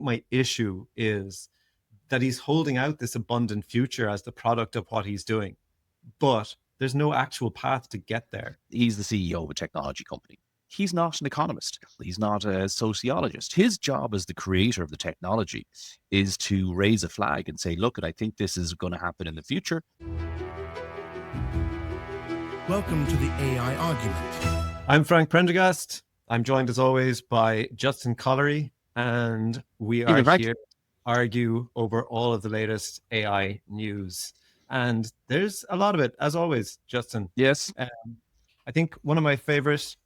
my issue is that he's holding out this abundant future as the product of what he's doing, but there's no actual path to get there. He's the CEO of a technology company. He's not an economist. He's not a sociologist. His job as the creator of the technology is to raise a flag and say, look, I think this is going to happen in the future. Welcome to the AI Argument. I'm Frank Prendergast. I'm joined as always by Justin Collery, and we are here to argue over all of the latest AI news. And there's a lot of it, as always, Justin. Yes. I think one of my favorite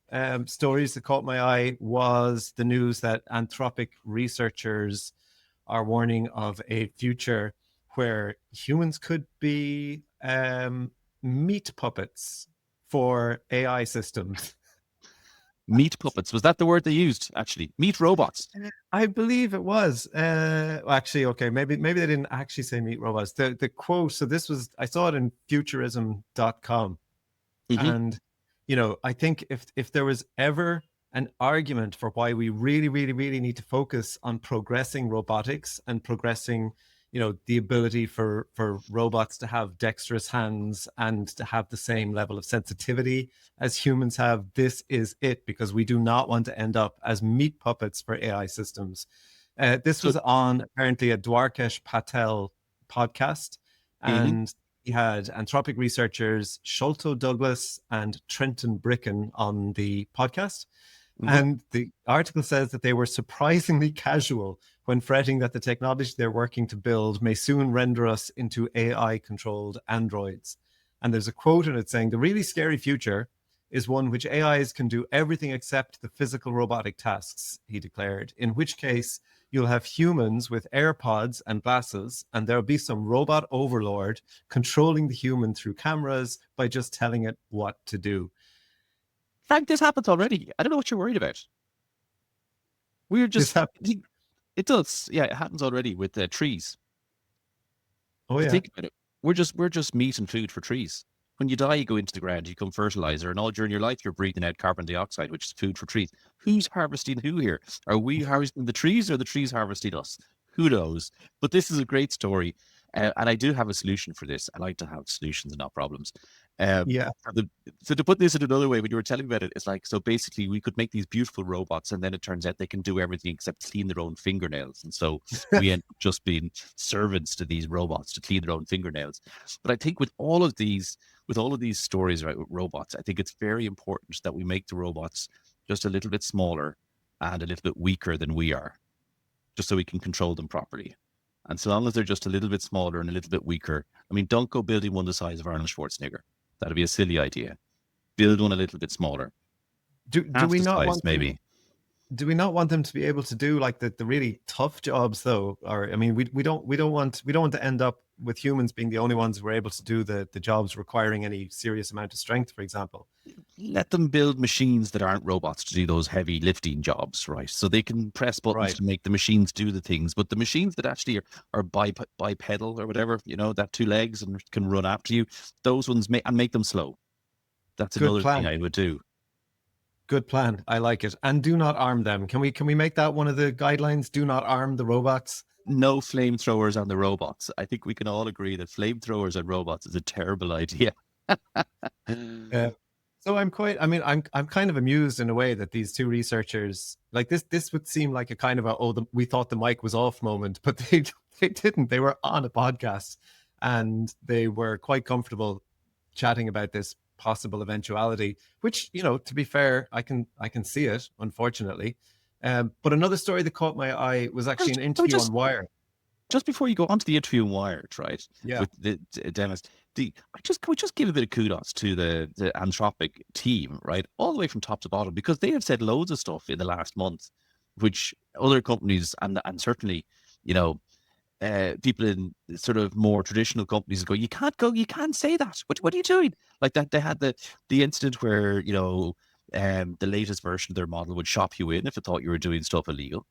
stories that caught my eye was the news that Anthropic researchers are warning of a future where humans could be meat puppets for AI systems. Meat puppets. Was that the word they used, actually? Meat robots. I believe it was. Actually, okay, maybe they didn't actually say meat robots. The quote, so this was, I saw it in futurism.com. Mm-hmm. And, you know, I think if there was ever an argument for why we really, really, really need to focus on progressing robotics and progressing, you know, the ability for robots to have dexterous hands and to have the same level of sensitivity as humans have, this is it, because we do not want to end up as meat puppets for AI systems. This was on apparently a Dwarkesh Patel podcast, and he had Anthropic researchers Sholto Douglas and Trenton Bricken on the podcast. Mm-hmm. And the article says that they were surprisingly casual when fretting that the technology they're working to build may soon render us into AI-controlled androids. And there's a quote in it saying, "The really scary future is one which AIs can do everything except the physical robotic tasks," he declared, "in which case you'll have humans with AirPods and glasses, and there'll be some robot overlord controlling the human through cameras by just telling it what to do." Frank, this happens already. I don't know what you're worried about. We're just... It does. Yeah, it happens already with trees. Oh, yeah. Think about it. We're just meat and food for trees. When you die, you go into the ground, you become fertilizer, and all during your life, you're breathing out carbon dioxide, which is food for trees. Who's harvesting who here? Are we harvesting the trees, or the trees harvesting us? Who knows? But this is a great story. And I do have a solution for this. I like to have solutions and not problems. Yeah. So to put this in another way, when you were telling me about it, it's like, so basically we could make these beautiful robots, and then it turns out they can do everything except clean their own fingernails. And so we end up just being servants to these robots to clean their own fingernails. But I think with all of these stories about robots, I think it's very important that we make the robots just a little bit smaller and a little bit weaker than we are, just so we can control them properly. And so long as they're just a little bit smaller and a little bit weaker, I mean, don't go building one the size of Arnold Schwarzenegger. That'd be a silly idea. Build one a little bit smaller. Do we not want maybe? Do we not want them to be able to do like the really tough jobs though? Or I mean, we don't want to end up with humans being the only ones who are able to do the jobs requiring any serious amount of strength, for example. Let them build machines that aren't robots to do those heavy lifting jobs, right? So they can press buttons to make the machines do the things, but the machines that actually are bipedal or whatever, you know, that two legs and can run after you, those ones make them slow. That's another thing I would do. Good plan. I like it. And do not arm them. Can we make that one of the guidelines? Do not arm the robots. No flamethrowers on the robots. I think we can all agree that flamethrowers on robots is a terrible idea. So I'm kind of amused in a way that these two researchers, like this would seem like a kind of we thought the mic was off moment, but they didn't. They were on a podcast and they were quite comfortable chatting about this possible eventuality, which, you know, to be fair, I can see it, unfortunately. But another story that caught my eye was actually an interview on Wired. Just before you go on to the interview on Wired, right? Yeah. With Demis, can we just give a bit of kudos to the Anthropic team, right? All the way from top to bottom, because they have said loads of stuff in the last month, which other companies and certainly, you know, people in sort of more traditional companies go, you can't say that. What are you doing? Like that, they had the incident where, you know, the latest version of their model would shop you in if it thought you were doing stuff illegal.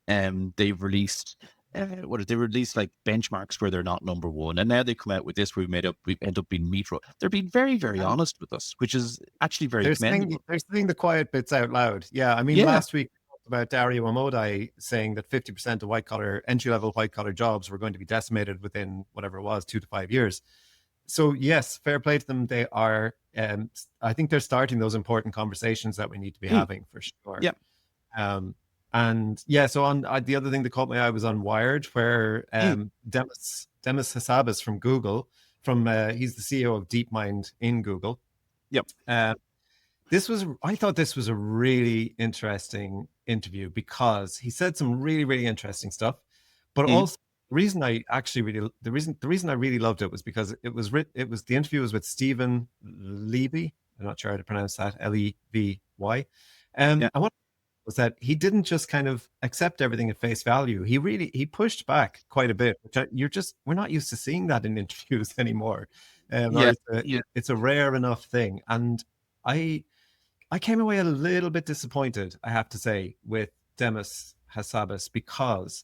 They've released they released like benchmarks where they're not number one, and now they come out with this where we end up being metro. They're being very, very honest with us, which is actually very commendable. They're saying the quiet bits out loud. Yeah, I mean, last week talked about Dario Amodei saying that 50% of entry-level white-collar jobs were going to be decimated within whatever it was, 2 to 5 years. So yes, fair play to them. They are, I think they're starting those important conversations that we need to be having for sure. Yeah. And yeah, so on the other thing that caught my eye was on Wired, where Demis Hassabis from Google, he's the CEO of DeepMind in Google. Yep. I thought this was a really interesting interview because he said some really, really interesting stuff. But also the reason I really loved it was because the interview was with Stephen Levy. I'm not sure how to pronounce that, Levy. And what was that he didn't just kind of accept everything at face value. He pushed back quite a bit, which we're not used to seeing that in interviews anymore. It's a rare enough thing. And I came away a little bit disappointed, I have to say, with Demis Hassabis, because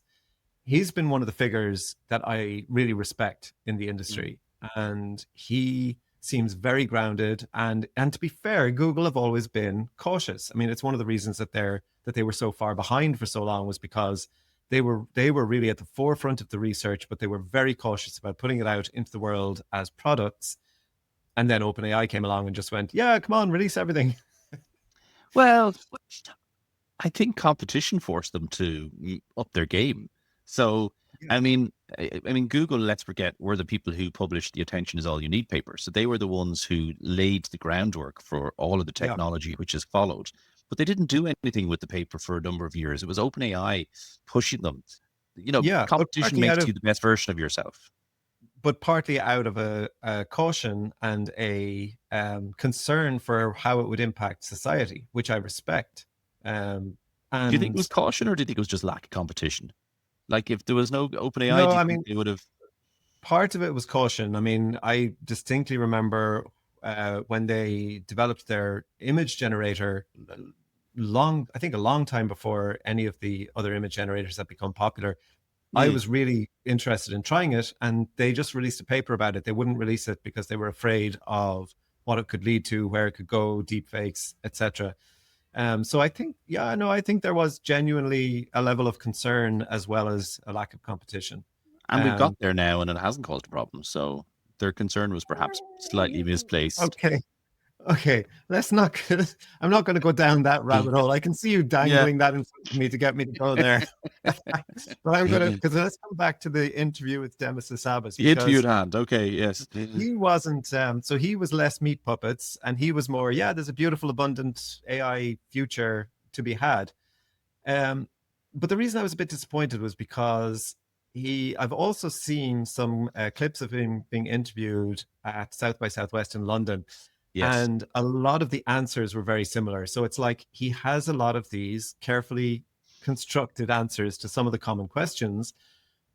he's been one of the figures that I really respect in the industry. And he seems very grounded. And to be fair, Google have always been cautious. I mean, it's one of the reasons that they were so far behind for so long was because they were really at the forefront of the research, but they were very cautious about putting it out into the world as products. And then OpenAI came along and just went, yeah, come on, release everything. Well, I think competition forced them to up their game. So, yeah. I mean, Google, let's forget, were the people who published the Attention is All You Need paper. So they were the ones who laid the groundwork for all of the technology which has followed. But they didn't do anything with the paper for a number of years. It was OpenAI pushing them. Competition makes you the best version of yourself. But partly out of a caution and a concern for how it would impact society, which I respect. And do you think it was caution, or do you think it was just lack of competition? Like, if there was no OpenAI, they would have. Part of it was caution. I mean, I distinctly remember when they developed their image generator, a long time before any of the other image generators that become popular. I was really interested in trying it, and they just released a paper about it. They wouldn't release it because they were afraid of what it could lead to, where it could go, deepfakes, etc. So I think, I think there was genuinely a level of concern as well as a lack of competition. And we've got there now, and it hasn't caused a problem. So their concern was perhaps slightly misplaced. Okay, I'm not going to go down that rabbit hole. I can see you dangling that in front of me to get me to go there. But I'm going to, because let's come back to the interview with Demis Hassabis. The interview at hand. Okay, yes. He wasn't, so he was less meat puppets, and he was more, there's a beautiful, abundant AI future to be had. But the reason I was a bit disappointed was because I've also seen some clips of him being interviewed at South by Southwest in London. Yes. And a lot of the answers were very similar. So it's like he has a lot of these carefully constructed answers to some of the common questions.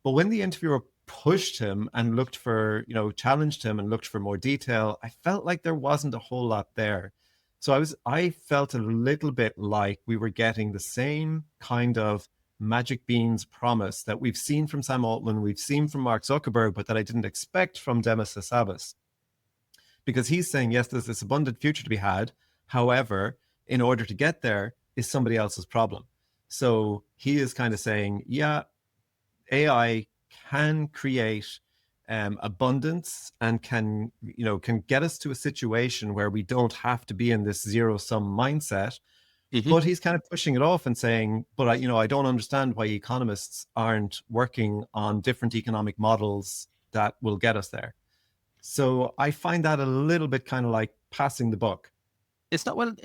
But when the interviewer pushed him and challenged him and looked for more detail, I felt like there wasn't a whole lot there. So I felt a little bit like we were getting the same kind of magic beans promise that we've seen from Sam Altman, we've seen from Mark Zuckerberg, but that I didn't expect from Demis Hassabis. Because he's saying, yes, there's this abundant future to be had. However, in order to get there is somebody else's problem. So he is kind of saying, AI can create abundance and can get us to a situation where we don't have to be in this zero-sum mindset. Mm-hmm. But he's kind of pushing it off and saying, but I don't understand why economists aren't working on different economic models that will get us there. So I find that a little bit kind of like passing the buck. It's not,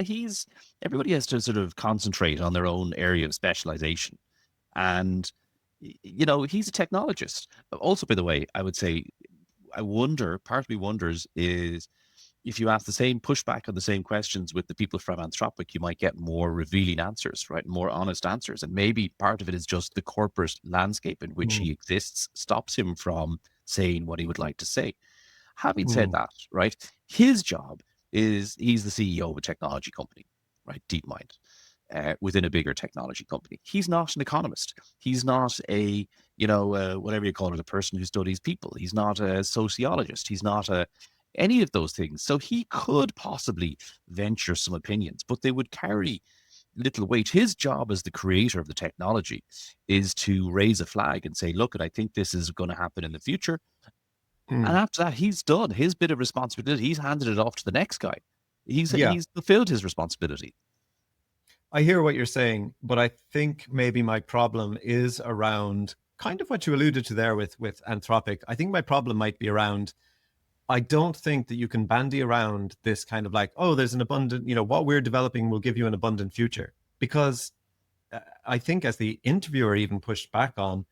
he's everybody has to sort of concentrate on their own area of specialization. And, he's a technologist. Also, by the way, I would say, part of me wonders is if you ask the same pushback on the same questions with the people from Anthropic, you might get more revealing answers, right? More honest answers. And maybe part of it is just the corporate landscape in which he exists stops him from saying what he would like to say. Having said that, right, his job is he's the CEO of a technology company, right? DeepMind, within a bigger technology company. He's not an economist. He's not a, whatever you call it, a person who studies people. He's not a sociologist. He's not any of those things. So he could possibly venture some opinions, but they would carry little weight. His job as the creator of the technology is to raise a flag and say, look, I think this is going to happen in the future. And after that, he's done his bit of responsibility. He's handed it off to the next guy. He's fulfilled his responsibility. I hear what you're saying, but I think maybe my problem is around kind of what you alluded to there with Anthropic. I think my problem might be around, I don't think that you can bandy around this kind of like, oh, there's an abundant, what we're developing will give you an abundant future. Because I think, as the interviewer even pushed back on,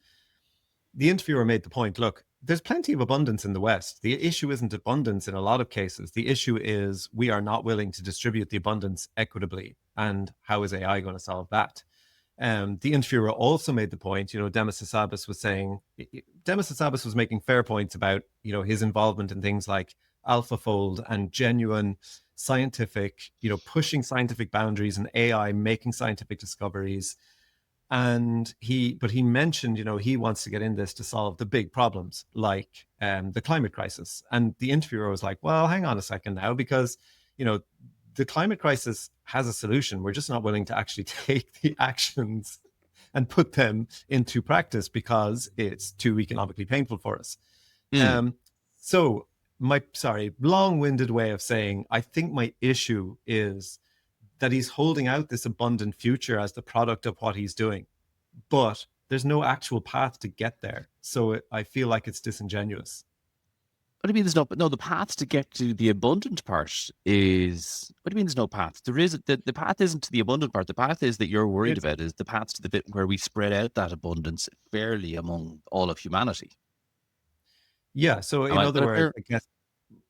the interviewer made the point, look, there's plenty of abundance in the West. The issue isn't abundance in a lot of cases. The issue is we are not willing to distribute the abundance equitably. And how is AI going to solve that? The interviewer also made the point, Demis Hassabis was making fair points about, his involvement in things like AlphaFold and genuine scientific, pushing scientific boundaries and AI making scientific discoveries. And he mentioned, he wants to get in this to solve the big problems like the climate crisis. And the interviewer was like, well, hang on a second now, because, the climate crisis has a solution. We're just not willing to actually take the actions and put them into practice because it's too economically painful for us. So long-winded way of saying, I think my issue is that he's holding out this abundant future as the product of what he's doing, but there's no actual path to get there. So I feel like it's disingenuous. What do you mean there's no, the path to get to the abundant part is, what do you mean there's no path? There is, the path isn't to the abundant part. The path is that you're worried about is the path to the bit where we spread out that abundance fairly among all of humanity. Yeah. So in other words, I guess,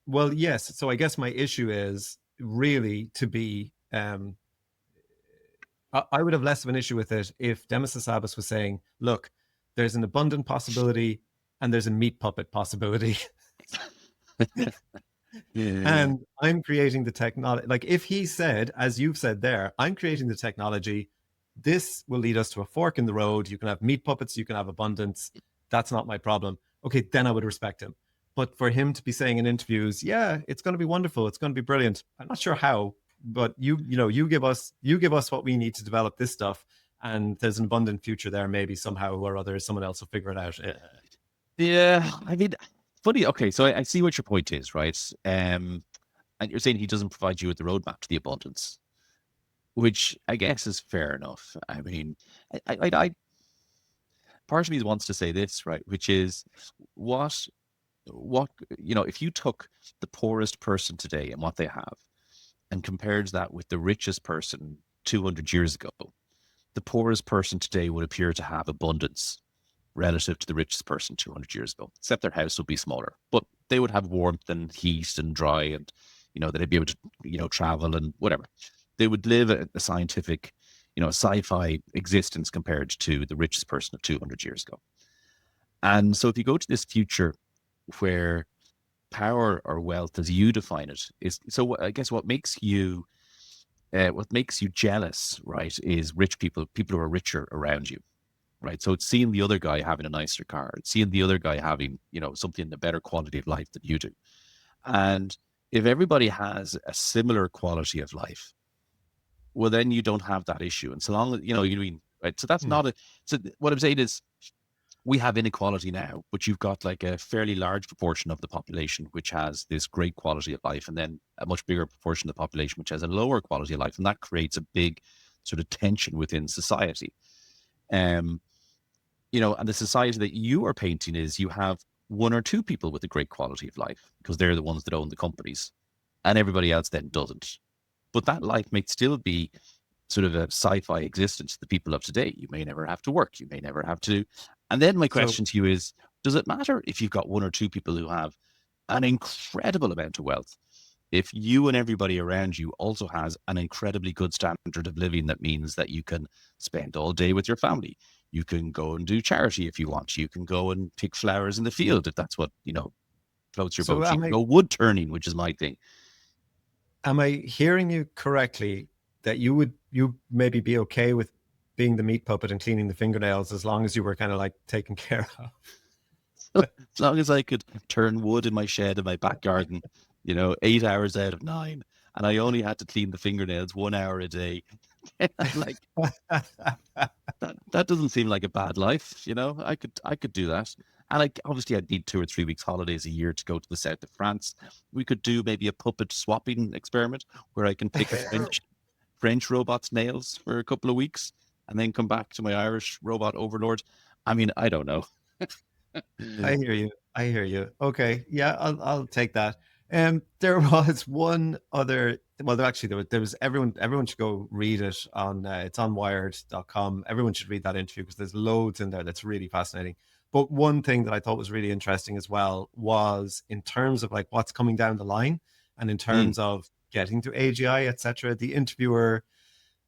well, yes. So I guess my issue is really to be, I would have less of an issue with it if Demis Hassabis was saying, look, there's an abundant possibility and there's a meat puppet possibility. And I'm creating the technology. Like if he said, as you've said there, I'm creating the technology, this will lead us to a fork in the road. You can have meat puppets, you can have abundance. That's not my problem. Okay, then I would respect him. But for him to be saying in interviews, yeah, it's going to be wonderful, it's going to be brilliant. I'm not sure how, but you give us what we need to develop this stuff, and there's an abundant future there. Maybe somehow or other, someone else will figure it out. Yeah, I mean, funny. Okay, so I see what your point is, right? And you're saying he doesn't provide you with the roadmap to the abundance, which I guess is fair enough. I mean, I part of me wants to say this, right? Which is what if you took the poorest person today and what they have, and compared that with the richest person 200 years ago, the poorest person today would appear to have abundance relative to the richest person 200 years ago, except their house would be smaller, but they would have warmth and heat and dry, and they'd be able to travel and whatever. They would live a scientific, sci-fi existence compared to the richest person of 200 years ago. And so if you go to this future where power or wealth, as you define it, is, so I guess what makes you jealous, right, is rich people who are richer around you. Right. So it's seeing the other guy having a nicer car, it's seeing the other guy having, something, a better quality of life than you do. And if everybody has a similar quality of life, well, then you don't have that issue. And so long as, right. So that's not so what I'm saying is we have inequality now, but you've got like a fairly large proportion of the population which has this great quality of life, and then a much bigger proportion of the population which has a lower quality of life. And that creates a big sort of tension within society. And the society that you are painting is you have one or two people with a great quality of life because they're the ones that own the companies, and everybody else then doesn't. But that life may still be sort of a sci-fi existence to the people of today. You may never have to work. You may never have to. And then my question to you is, does it matter if you've got one or two people who have an incredible amount of wealth? If you and everybody around you also has an incredibly good standard of living, that means that you can spend all day with your family. You can go and do charity if you want. You can go and pick flowers in the field if that's what, floats your boat. You can go wood turning, which is my thing. Am I hearing you correctly that you maybe be okay with being the meat puppet and cleaning the fingernails as long as you were kind of like taken care of? As long as I could turn wood in my shed in my back garden, 8 hours out of 9, and I only had to clean the fingernails 1 hour a day. Like that doesn't seem like a bad life, you know. I could do that. And like obviously I'd need 2 or 3 weeks holidays a year to go to the south of France. We could do maybe a puppet swapping experiment where I can pick a French robot's nails for a couple of weeks and then come back to my Irish robot overlord. I mean, I don't know. I hear you. I hear you. Okay. Yeah, I'll take that. There was one other, well, actually there was everyone should go read it on, it's on wired.com. Everyone should read that interview because there's loads in there that's really fascinating. But one thing that I thought was really interesting as well was in terms of like what's coming down the line and in terms of getting to AGI, etc. The interviewer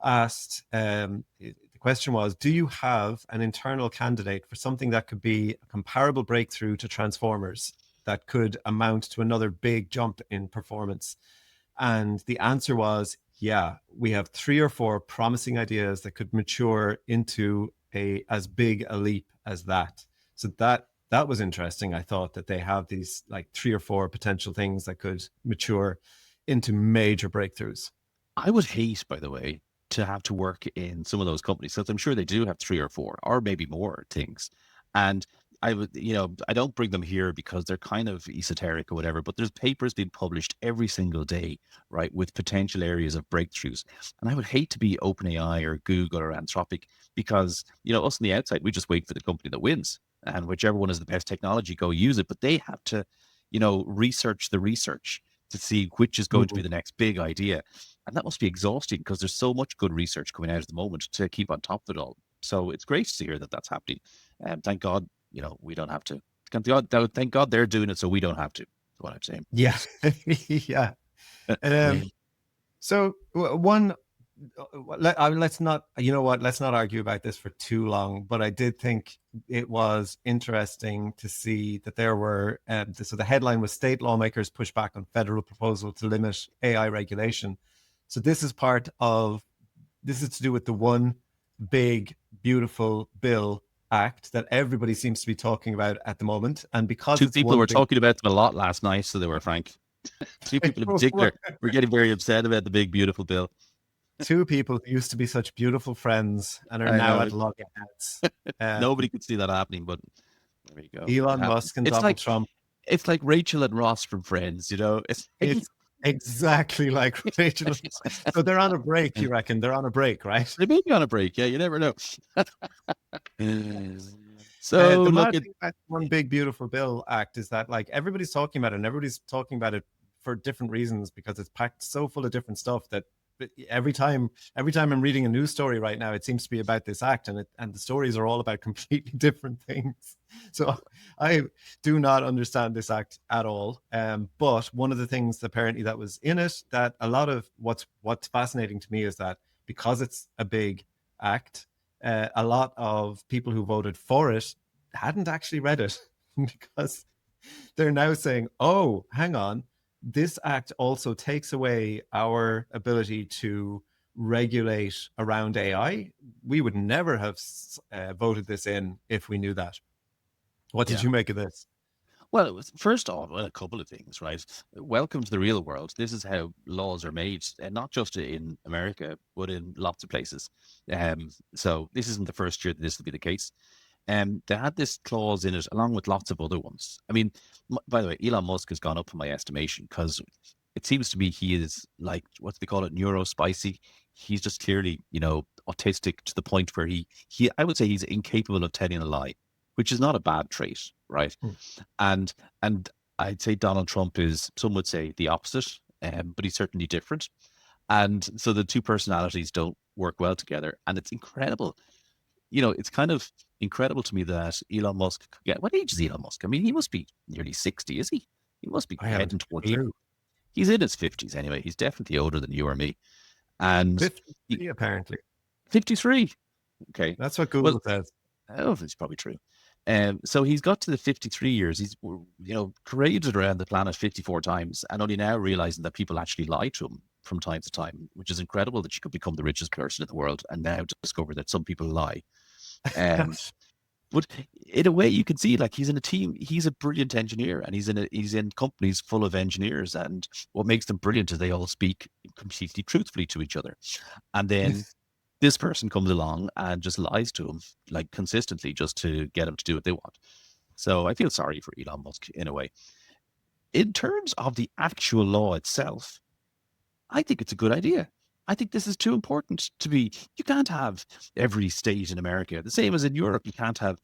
asked, the question was, do you have an internal candidate for something that could be a comparable breakthrough to Transformers that could amount to another big jump in performance? And the answer was, yeah, we have 3 or 4 promising ideas that could mature into as big a leap as that. So that was interesting. I thought that they have these like 3 or 4 potential things that could mature into major breakthroughs. I would hate, by the way, to have to work in some of those companies. So I'm sure they do have 3 or 4 or maybe more things. And I would, you know, I don't bring them here because they're kind of esoteric or whatever, but there's papers being published every single day, right, with potential areas of breakthroughs. And I would hate to be OpenAI or Google or Anthropic because, you know, us on the outside, we just wait for the company that wins. And whichever one has the best technology, go use it. But they have to, you know, research the research to see which is going to be the next big idea. And that must be exhausting because there's so much good research coming out at the moment to keep on top of it all. So it's great to hear that that's happening. And thank God, you know, we don't have to. Thank God they're doing it so we don't have to. That's what I'm saying. Yeah. Yeah. So one, let's not, you know what, let's not argue about this for too long, but I did think it was interesting to see that there were, so the headline was state lawmakers push back on federal proposal to limit AI regulation. So this is to do with the one big, beautiful bill act that everybody seems to be talking about at the moment. And because 2 people were talking about them a lot last night, so they were frank. 2 people in particular were getting very upset about the big, beautiful bill. 2 people who used to be such beautiful friends and are now at loggerheads. Nobody could see that happening, but there you go. Elon Musk and Donald Trump. It's like Rachel and Ross from Friends, you know? It's exactly like Rachel. So they're on a break, you reckon? They're on a break, right? They may be on a break, yeah, you never know. So look at that one big beautiful bill act is that like everybody's talking about it and everybody's talking about it for different reasons because it's packed so full of different stuff that every time I'm reading a news story right now, it seems to be about this act and the stories are all about completely different things. So I do not understand this act at all. But one of the things apparently that was in it, that a lot of what's fascinating to me is that because it's a big act, a lot of people who voted for it hadn't actually read it because they're now saying, oh, hang on, this act also takes away our ability to regulate around AI. We would never have voted this in if we knew that. What did you make of this? Well, first off, a couple of things, right? Welcome to the real world. This is how laws are made, and not just in America, but in lots of places. So this isn't the first year that this will be the case. They had this clause in it along with lots of other ones. I mean, by the way, Elon Musk has gone up in my estimation because it seems to me he is like, what do they call it, neurospicy. He's just clearly, you know, autistic to the point where I would say he's incapable of telling a lie, which is not a bad trait, right? And I'd say Donald Trump is, some would say, the opposite, but he's certainly different. And so the 2 personalities don't work well together. And it's incredible. You know, it's kind of incredible to me that Elon Musk could get, what age is Elon Musk? I mean, he must be nearly 60, is he? He must be heading towards it. He's in his 50s anyway. He's definitely older than you or me. And 53, apparently. 53. Okay. That's what Google says. Oh, it's probably true. So he's got to the 53 years. He's, you know, paraded around the planet 54 times and only now realizing that people actually lie to him from time to time, which is incredible that you could become the richest person in the world and now discover that some people lie. But in a way, you can see like he's in a team. He's a brilliant engineer, and he's in companies full of engineers. And what makes them brilliant is they all speak completely truthfully to each other. And then This person comes along and just lies to him like consistently just to get him to do what they want. So I feel sorry for Elon Musk in a way. In terms of the actual law itself, I think it's a good idea. I think this is too important to be. You can't have every state in America the same as in Europe. You can't have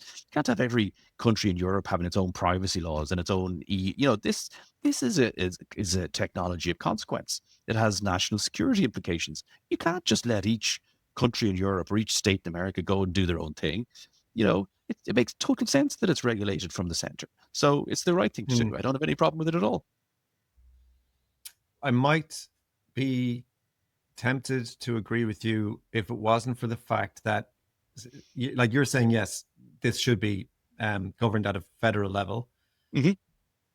every country in Europe having its own privacy laws and its own. This is a technology of consequence. It has national security implications. You can't just let each country in Europe or each state in America go and do their own thing. It makes total sense that it's regulated from the center. So it's the right thing to do. I don't have any problem with it at all. I might be tempted to agree with you if it wasn't for the fact that, like you're saying, yes, this should be governed at a federal level,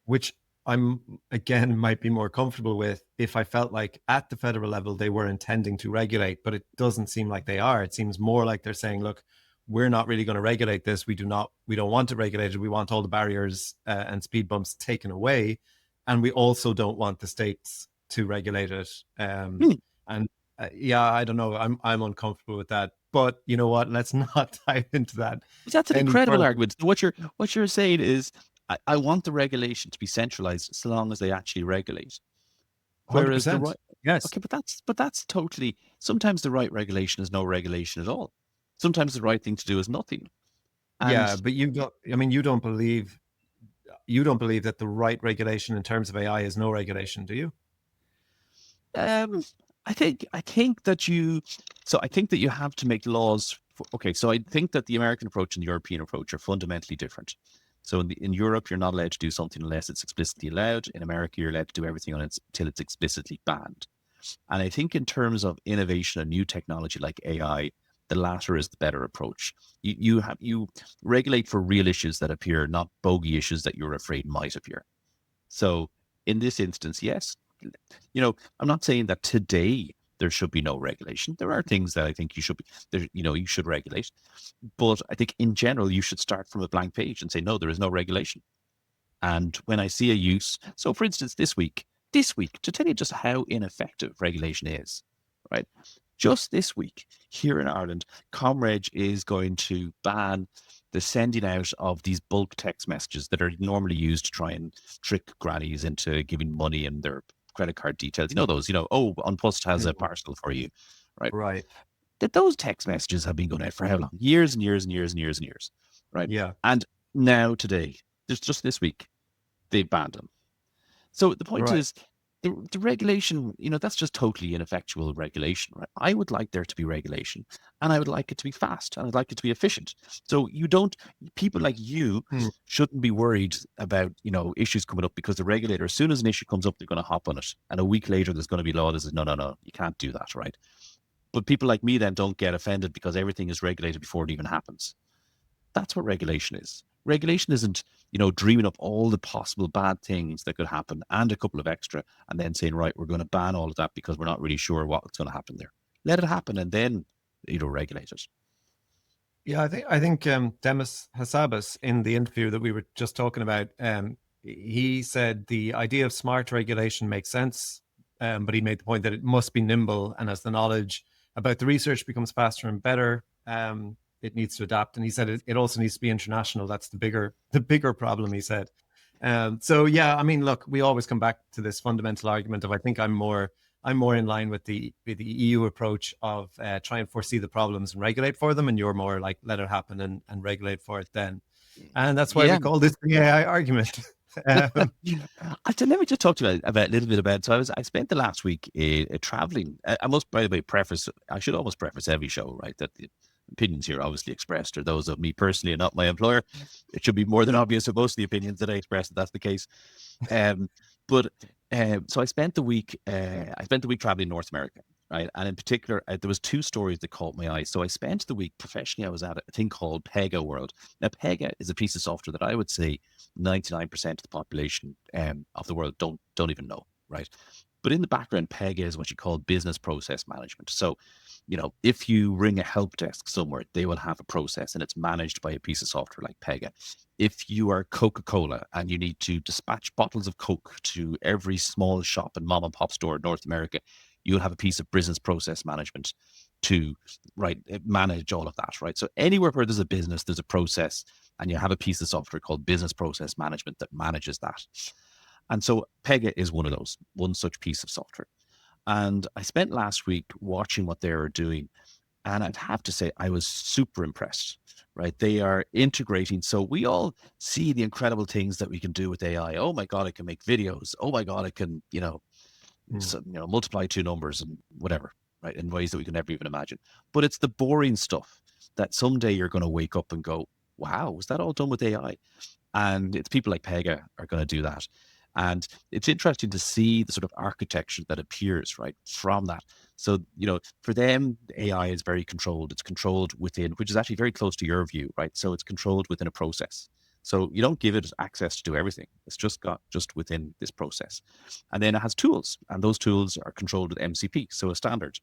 which I'm, again, might be more comfortable with if I felt like at the federal level they were intending to regulate, but it doesn't seem like they are. It seems more like they're saying, look, we're not really going to regulate this. We don't want it regulated. We want all the barriers and speed bumps taken away. And we also don't want the states to regulate it. And I don't know. I'm uncomfortable with that. But you know what? Let's not dive into that. That's an incredible argument. What you're saying is, I want the regulation to be centralized so long as they actually regulate. Whereas 100%. the right, yes, okay, but that's totally. Sometimes the right regulation is no regulation at all. Sometimes the right thing to do is nothing. But you don't. I mean, you don't believe that the right regulation in terms of AI is no regulation, do you? I think that you have to make laws. So I think that the American approach and the European approach are fundamentally different. So in Europe, you're not allowed to do something unless it's explicitly allowed. In America, you're allowed to do everything until it's explicitly banned. And I think in terms of innovation and new technology like AI, the latter is the better approach. You regulate for real issues that appear, not bogey issues that you're afraid might appear. So in this instance, yes, I'm not saying that today there should be no regulation. There are things that I think you should regulate. But I think in general, you should start from a blank page and say, no, there is no regulation. And when I see a use, so for instance, this week, to tell you just how ineffective regulation is, right? Just this week here in Ireland, Comreg is going to ban the sending out of these bulk text messages that are normally used to try and trick grannies into giving money and their credit card details. Those, Unpost has a parcel for you, right? Right. That those text messages have been going out for how long? Years and years and years and years and years, right? Yeah. And now today, just this week, they've banned them. So the point is, the regulation, that's just totally ineffectual regulation, right? I would like there to be regulation, and I would like it to be fast, and I'd like it to be efficient. So people like you shouldn't be worried about, issues coming up, because the regulator, as soon as an issue comes up, they're going to hop on it. And a week later, there's going to be law that says, no, you can't do that, right? But people like me then don't get offended because everything is regulated before it even happens. That's what regulation is. Regulation isn't, dreaming up all the possible bad things that could happen and a couple of extra, and then saying, right, we're going to ban all of that because we're not really sure what's going to happen there. Let it happen and then, regulate it. Yeah, I think Demis Hassabis, in the interview that we were just talking about, he said the idea of smart regulation makes sense, but he made the point that it must be nimble, and as the knowledge about the research becomes faster and better, it needs to adapt. And he said it also needs to be international. That's the bigger problem, he said. So yeah, I mean, look, we always come back to this fundamental argument of, I think I'm more in line with the EU approach of try and foresee the problems and regulate for them, and you're more like let it happen and regulate for it then. And that's why we call this the AI argument. Let me just talk to you about a little bit about. So I spent the last week traveling. I must, by the way, I should almost preface every show, right, that the opinions here obviously expressed are those of me personally and not my employer. It should be more than obvious that most of the opinions that I express, that that's the case. So I spent the week traveling North America, right? And in particular, there was two stories that caught my eye. So I spent the week professionally. I was at a thing called Pega World. Now, Pega is a piece of software that I would say 99% of the population of the world don't even know, right? But in the background, Pega is what you call business process management. So, if you ring a help desk somewhere, they will have a process, and it's managed by a piece of software like Pega. If you are Coca-Cola and you need to dispatch bottles of Coke to every small shop and mom and pop store in North America, you'll have a piece of business process management. to manage all of that, right? So anywhere where there's a business, there's a process, and you have a piece of software called business process management that manages that. And so Pega is one such piece of software. And I spent last week watching what they were doing, and I'd have to say I was super impressed, right? They are integrating. So we all see the incredible things that we can do with AI. Oh my God, I can make videos. Oh my God, I can, multiply two numbers and whatever, right? In ways that we can never even imagine. But it's the boring stuff that someday you're going to wake up and go, wow, was that all done with AI? And it's people like Pega are going to do that. And it's interesting to see the sort of architecture that appears, right, from that. So, for them, AI is very controlled. It's controlled within, which is actually very close to your view, right? So it's controlled within a process. So you don't give it access to do everything. It's just within this process. And then it has tools, and those tools are controlled with MCP, so a standard.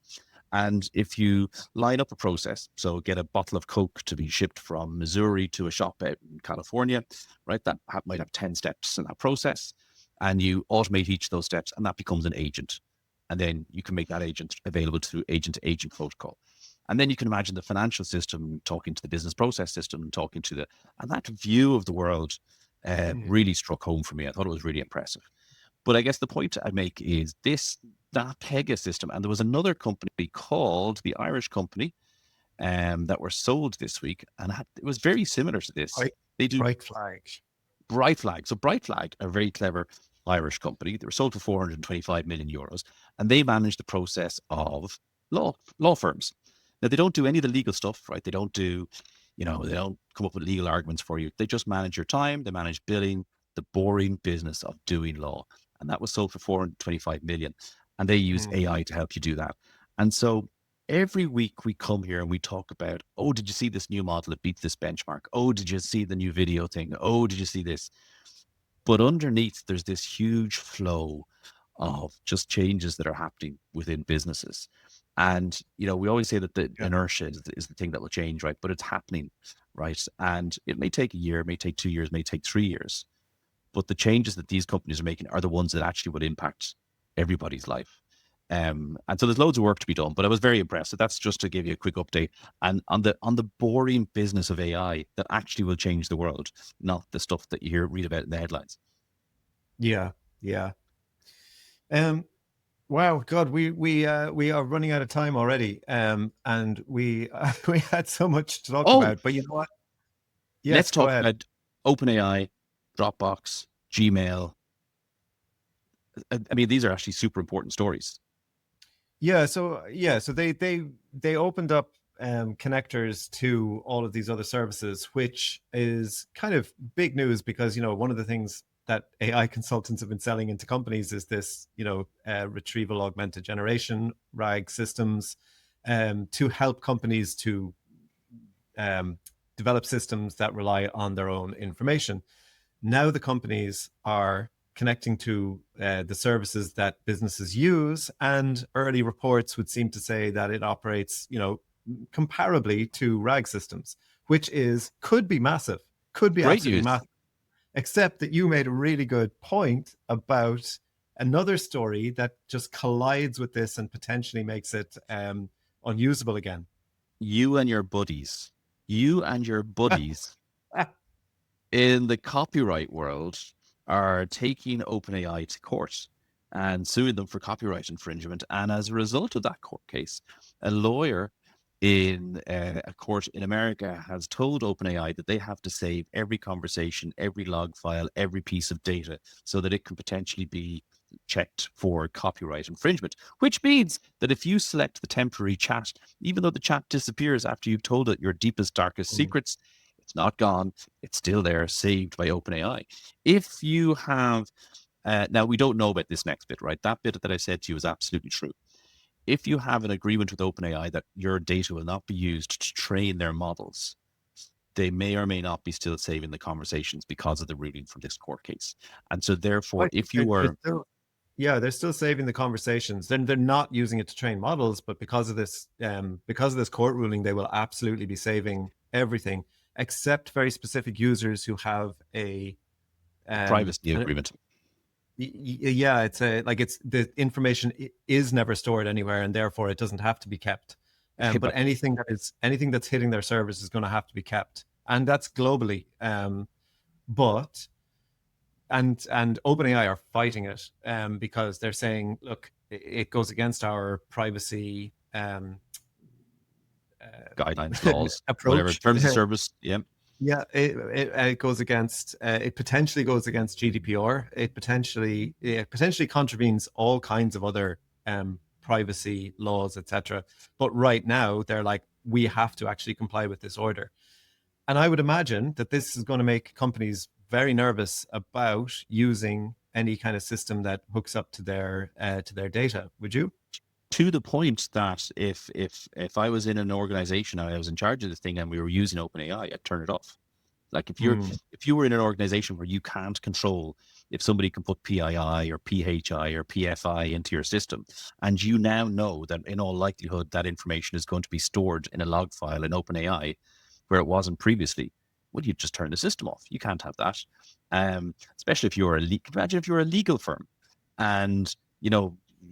And if you line up a process, so get a bottle of Coke to be shipped from Missouri to a shop out in California, right? That might have 10 steps in that process. And you automate each of those steps, and that becomes an agent. And then you can make that agent available through agent-to-agent protocol. And then you can imagine the financial system talking to the business process system, and that view of the world really struck home for me. I thought it was really impressive. But I guess the point I make is that Pega system, and there was another company called the Irish company that were sold this week, and it was very similar to this. They do Bright Flag. Bright Flag. So Bright Flag, a very clever Irish company, they were sold for 425 million euros, and they manage the process of law firms. Now, they don't do any of the legal stuff, right? They don't do, they don't come up with legal arguments for you. They just manage your time. They manage billing, the boring business of doing law. And that was sold for 425 million. And they use AI to help you do that. And so every week we come here and we talk about, oh, did you see this new model? It beats this benchmark. Oh, did you see the new video thing? Oh, did you see this? But underneath, there's this huge flow of just changes that are happening within businesses. And, we always say that the inertia is the thing that will change, right? But it's happening, right? And it may take a year, it may take 2 years, it may take 3 years. But the changes that these companies are making are the ones that actually would impact everybody's life. And so there's loads of work to be done, but I was very impressed. So that's just to give you a quick update and on the boring business of AI that actually will change the world, not the stuff that you read about in the headlines. Yeah. Wow, God, we are running out of time already, and we had so much to talk about. But you know what? Yes, let's talk about OpenAI, Dropbox, Gmail. I mean, these are actually super important stories. Yeah. So they opened up connectors to all of these other services, which is kind of big news because one of the things that AI consultants have been selling into companies is this, retrieval augmented generation, RAG systems, to help companies to develop systems that rely on their own information. Now the companies are connecting to the services that businesses use, and early reports would seem to say that it operates, comparably to RAG systems, which could be massive, could be absolutely massive. Except that you made a really good point about another story that just collides with this and potentially makes it unusable again. You and your buddies in the copyright world are taking OpenAI to court and suing them for copyright infringement. And as a result of that court case, a lawyer in a court in America has told OpenAI that they have to save every conversation, every log file, every piece of data so that it can potentially be checked for copyright infringement, which means that if you select the temporary chat, even though the chat disappears after you've told it your deepest, darkest secrets, it's not gone. It's still there, saved by OpenAI. If you have, now we don't know about this next bit, right? That bit that I said to you is absolutely true. If you have an agreement with OpenAI that your data will not be used to train their models, they may or may not be still saving the conversations because of the ruling from this court case. And so therefore, if you were... they're still saving the conversations. Then they're not using it to train models, but because of this court ruling, they will absolutely be saving everything, except very specific users who have a privacy agreement. It's the information is never stored anywhere, and therefore it doesn't have to be kept. But But anything that's hitting their servers is going to have to be kept, and that's globally. But and OpenAI are fighting it because they're saying, look, it goes against our privacy guidelines, laws, whatever, approach. terms of service. Yeah. Yeah, it goes against. It potentially goes against GDPR. It potentially contravenes all kinds of other privacy laws, etc. But right now, they're like, we have to actually comply with this order. And I would imagine that this is going to make companies very nervous about using any kind of system that hooks up to their data. Would you? To the point that if I was in an organization and I was in charge of this thing and we were using OpenAI, I'd turn it off. Like if you were in an organization where you can't control if somebody can put PII or PHI or PFI into your system, and you now know that in all likelihood that information is going to be stored in a log file in OpenAI where it wasn't previously, well, you just turn the system off. You can't have that. Especially if you're imagine if you're a legal firm and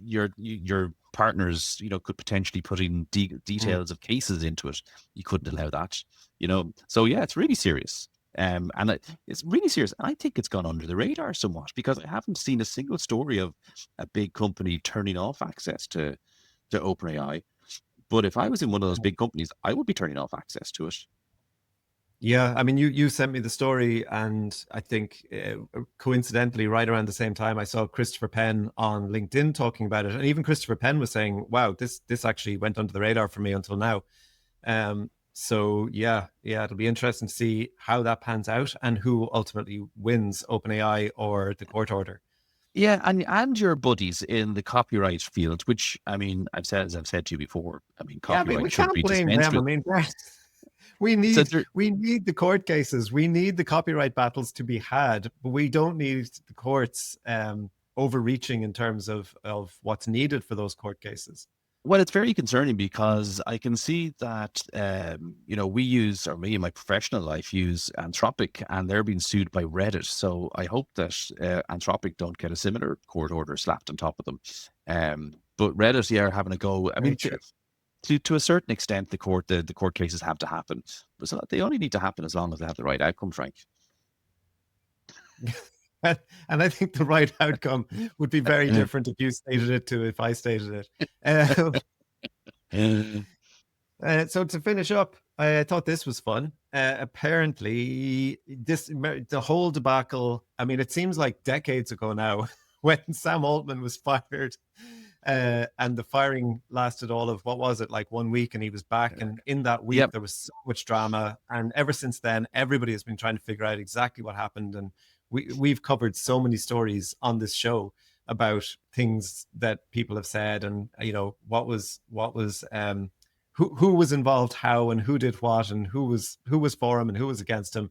your partners, could potentially put in details of cases into it. You couldn't allow that, So yeah, it's really serious. And it's really serious. And I think it's gone under the radar somewhat because I haven't seen a single story of a big company turning off access to OpenAI. But if I was in one of those big companies, I would be turning off access to it. Yeah, I mean, you sent me the story, and I think coincidentally, right around the same time, I saw Christopher Penn on LinkedIn talking about it, and even Christopher Penn was saying, "Wow, this actually went under the radar for me until now." So yeah, it'll be interesting to see how that pans out and who ultimately wins, OpenAI or the court order. Yeah, and your buddies in the copyright field, which I mean, as I've said to you before, I mean, copyright we should can't be blame dispensed them. with. I mean, we need the court cases. We need the copyright battles to be had, but we don't need the courts overreaching in terms of what's needed for those court cases. Well, it's very concerning because I can see that, me in my professional life use Anthropic, and they're being sued by Reddit. So I hope that Anthropic don't get a similar court order slapped on top of them. But Reddit, are having a go. I mean, to a certain extent, the court cases have to happen, but so they only need to happen as long as they have the right outcome, Frank. And I think the right outcome would be very different if you stated it to if I stated it. So to finish up, I thought this was fun. Apparently, the whole debacle, I mean, it seems like decades ago now when Sam Altman was fired. And the firing lasted all of, what was it, like 1 week, and he was back. And in that week, there was so much drama. And ever since then, everybody has been trying to figure out exactly what happened. And we've covered so many stories on this show about things that people have said, and what was who was involved, how, and who did what, and who was for him and who was against him.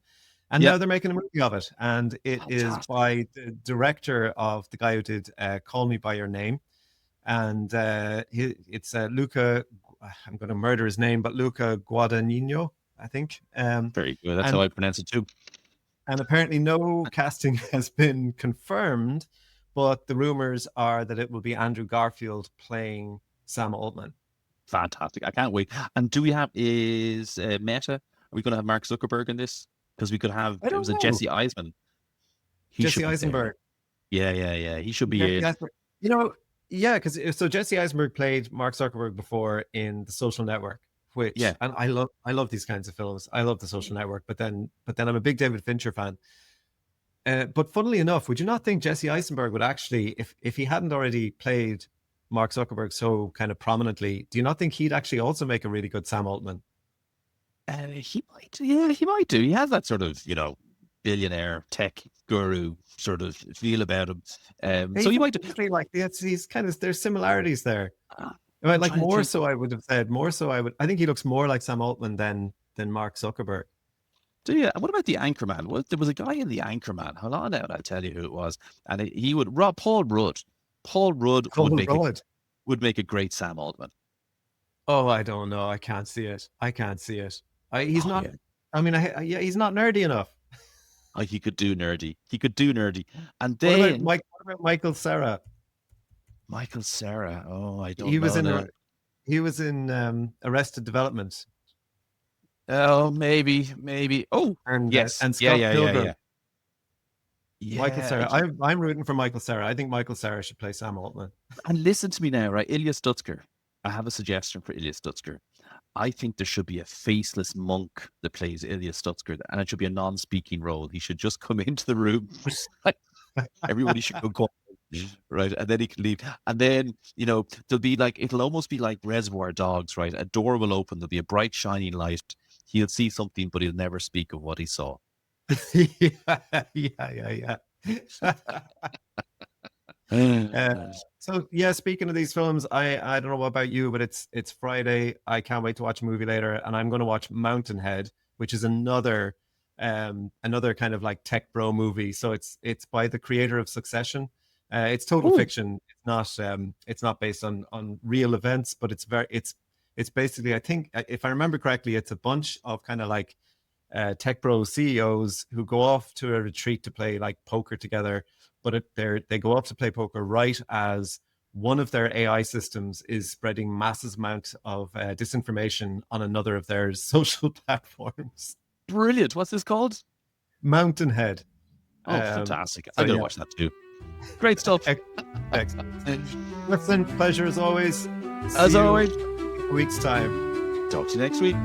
And now they're making a movie of it, and it is by the director of the guy who did Call Me by Your Name. And it's Luca, I'm going to murder his name, but Luca Guadagnino, I think. Very good. That's how I pronounce it too. And apparently no casting has been confirmed, but the rumors are that it will be Andrew Garfield playing Sam Altman. Fantastic. I can't wait. And do we have, is Meta, are we going to have Mark Zuckerberg in this? Because we could have, it was a Jesse Eisenberg. Jesse Eisenberg. Yeah. He should be in. Yeah, because so Jesse Eisenberg played Mark Zuckerberg before in The Social Network, and I love these kinds of films. I love The Social Network, but then I'm a big David Fincher fan. But funnily enough, would you not think Jesse Eisenberg would actually, if he hadn't already played Mark Zuckerberg so kind of prominently, do you not think he'd actually also make a really good Sam Altman? He might. Yeah, he might do. He has that sort of, billionaire tech guru sort of feel about him. So you might do. Like he's kind of, there's similarities there. Like more so, I would have said more so. I think he looks more like Sam Altman than Mark Zuckerberg. Do you? What about the Anchorman? There was a guy in the Anchorman. Hold on now, I'll tell you who it was. And he would Paul Rudd. Paul Rudd would make a great Sam Altman. Oh, I don't know. I can't see it. He's not. Yeah. I mean, he's not nerdy enough. Oh, he could do nerdy. And then what about Michael Cera? Michael Cera. Oh, I don't know. He was in He was in Arrested Development. Oh, maybe. Oh, And yes. and Scott Pilgrim. Yeah. Michael Cera. I'm rooting for Michael Cera. I think Michael Cera should play Sam Altman. And listen to me now, right? Ilya Stutzker. I have a suggestion for Ilya Stutzker. I think there should be a faceless monk that plays Ilya Stutzker, and it should be a non-speaking role. He should just come into the room. Everybody should go quiet, right? And then he can leave. And then, there'll be like, it'll almost be like Reservoir Dogs, right? A door will open. There'll be a bright, shining light. He'll see something, but he'll never speak of what he saw. yeah. So yeah, speaking of these films, I don't know about you, but it's Friday. I can't wait to watch a movie later, and I'm going to watch Mountainhead, which is another kind of like tech bro movie. So it's by the creator of Succession. It's total fiction. It's not based on real events, but it's basically, I think, if I remember correctly, it's a bunch of kind of like tech bro CEOs who go off to a retreat to play like poker together, but they go off to play poker right as one of their AI systems is spreading massive amount of disinformation on another of their social platforms. Brilliant. What's this called? Mountainhead. Oh, fantastic. I'm going to watch that too. Great stuff. Excellent. Listen, pleasure as always. As always. A week's time. Talk to you next week.